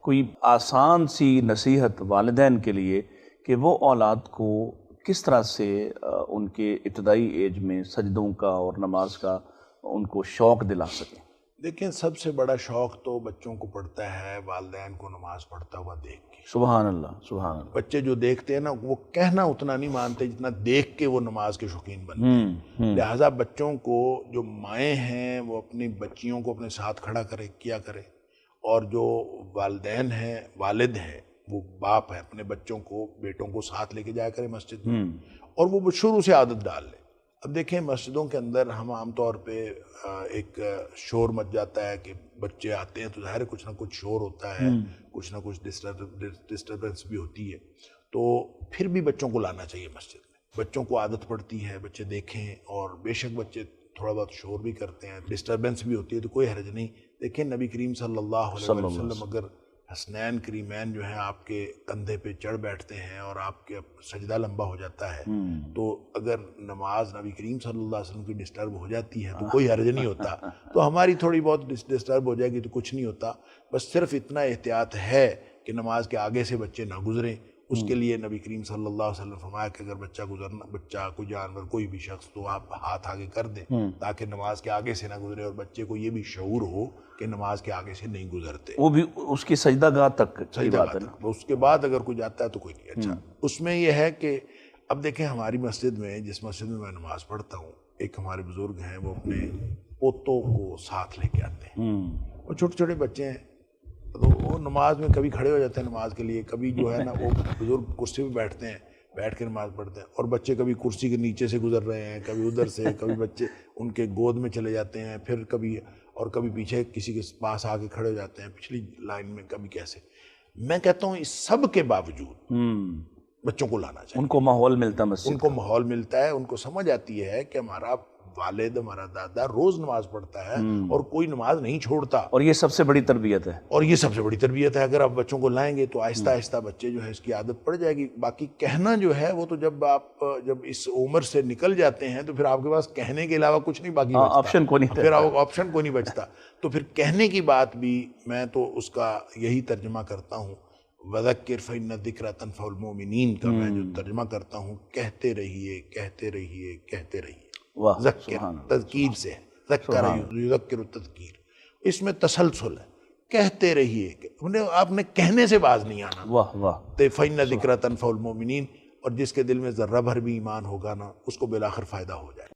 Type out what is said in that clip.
کوئی آسان سی نصیحت والدین کے لیے کہ وہ اولاد کو کس طرح سے ان کے ابتدائی ایج میں سجدوں کا اور نماز کا ان کو شوق دلا سکیں؟ دیکھیں، سب سے بڑا شوق تو بچوں کو پڑتا ہے والدین کو نماز پڑھتا ہوا دیکھ کے۔ سبحان اللہ، سبحان اللہ۔ بچے جو دیکھتے ہیں نا، وہ کہنا اتنا نہیں مانتے جتنا دیکھ کے وہ نماز کے شوقین بنتے ہیں۔ لہٰذا بچوں کو، جو مائیں ہیں وہ اپنی بچیوں کو اپنے ساتھ کھڑا کیا کرے، اور جو والدین ہیں، والد ہیں، وہ باپ ہے، اپنے بچوں کو، بیٹوں کو ساتھ لے کے جایا کرے مسجد میں، اور وہ شروع سے عادت ڈال لے۔ اب دیکھیں، مسجدوں کے اندر ہم عام طور پہ ایک شور مچ جاتا ہے کہ بچے آتے ہیں تو ظاہر ہے کچھ نہ کچھ شور ہوتا ہے، کچھ نہ کچھ ڈسٹربنس بھی ہوتی ہے، تو پھر بھی بچوں کو لانا چاہیے مسجد میں۔ بچوں کو عادت پڑتی ہے، بچے دیکھیں، اور بے شک بچے تھوڑا بہت شور بھی کرتے ہیں، ڈسٹربنس بھی ہوتی ہے، تو کوئی حرج نہیں۔ دیکھیں، نبی کریم صلی اللہ علیہ وسلم اگر حسنین کریمین جو ہیں آپ کے کندھے پہ چڑھ بیٹھتے ہیں اور آپ کے سجدہ لمبا ہو جاتا ہے، تو اگر نماز نبی کریم صلی اللہ علیہ وسلم کی ڈسٹرب ہو جاتی ہے تو کوئی حرج نہیں ہوتا، تو ہماری تھوڑی بہت ڈسٹرب ہو جائے گی تو کچھ نہیں ہوتا۔ بس صرف اتنا احتیاط ہے کہ نماز کے آگے سے بچے نہ گزریں۔ اس کے لیے نبی کریم صلی اللہ علیہ وسلم فرمایا کہ اگر بچہ کوئی جانور، کوئی بھی شخص، تو آپ ہاتھ آگے کر دیں تاکہ نماز کے آگے سے نہ گزرے، اور بچے کو یہ بھی شعور ہو کہ نماز کے آگے سے نہیں گزرتے، وہ بھی اس کی سجدہ گاہ تک کی بات ہے نا۔ اس کے بعد اگر کوئی جاتا ہے تو کوئی نہیں۔ اچھا، اس میں یہ ہے کہ اب دیکھیں، ہماری مسجد میں، جس مسجد میں نماز پڑھتا ہوں، ایک ہمارے بزرگ ہیں، وہ اپنے پوتوں کو ساتھ لے کے آتے ہیں، اور چھوٹے چھوٹے بچے ہیں، تو وہ نماز میں کبھی کھڑے ہو جاتے ہیں نماز کے لیے، کبھی جو ہے نا وہ بزرگ کرسی پہ بیٹھتے ہیں، بیٹھ کے نماز پڑھتے ہیں، اور بچے کبھی کرسی کے نیچے سے گزر رہے ہیں، کبھی ادھر سے، کبھی بچے ان کے گود میں چلے جاتے ہیں، پھر کبھی پیچھے کسی کے پاس آ کے کھڑے ہو جاتے ہیں پچھلی لائن میں، کبھی کیسے۔ میں کہتا ہوں اس سب کے باوجود بچوں کو لانا چاہیے، ان کو ماحول ملتا ہے مسجد، ان کو ماحول ملتا ہے، ان کو سمجھ آتی ہے کہ ہمارا والد، ہمارا دادا روز نماز پڑھتا ہے اور کوئی نماز نہیں چھوڑتا، اور یہ سب سے بڑی تربیت ہے، اور یہ سب سے بڑی تربیت ہے۔ اگر آپ بچوں کو لائیں گے تو آہستہ آہستہ بچے جو ہے اس کی عادت پڑ جائے گی۔ باقی کہنا جو ہے وہ تو جب اس عمر سے نکل جاتے ہیں تو پھر آپ کے پاس کہنے کے علاوہ کچھ نہیں باقی بچتا، آپشن کو نہیں، پھر آپشن کو نہیں بچتا، تو پھر کہنے کی بات بھی میں تو اس کا یہی ترجمہ کرتا ہوں، وَذَكِّرْ فَإِنَّ الذِّكْرَىٰ تَنفَعُ الْمُؤْمِنِينَ کا میں جو ترجمہ کرتا ہوں، کہتے رہیے، کہتے رہیے، کہتے رہیے۔ ذکر تذکیر سے ہے، ذکر یذکر التذکیر، اس میں تسلسل ہے، کہتے رہیے، آپ نے کہنے سے باز نہیں آنا۔ فَإِنَّ الذِّكْرَىٰ تَنفَعُ الْمُؤْمِنِينَ، اور جس کے دل میں ذرہ بھر بھی ایمان ہوگا نا، اس کو بالآخر فائدہ ہو جائے۔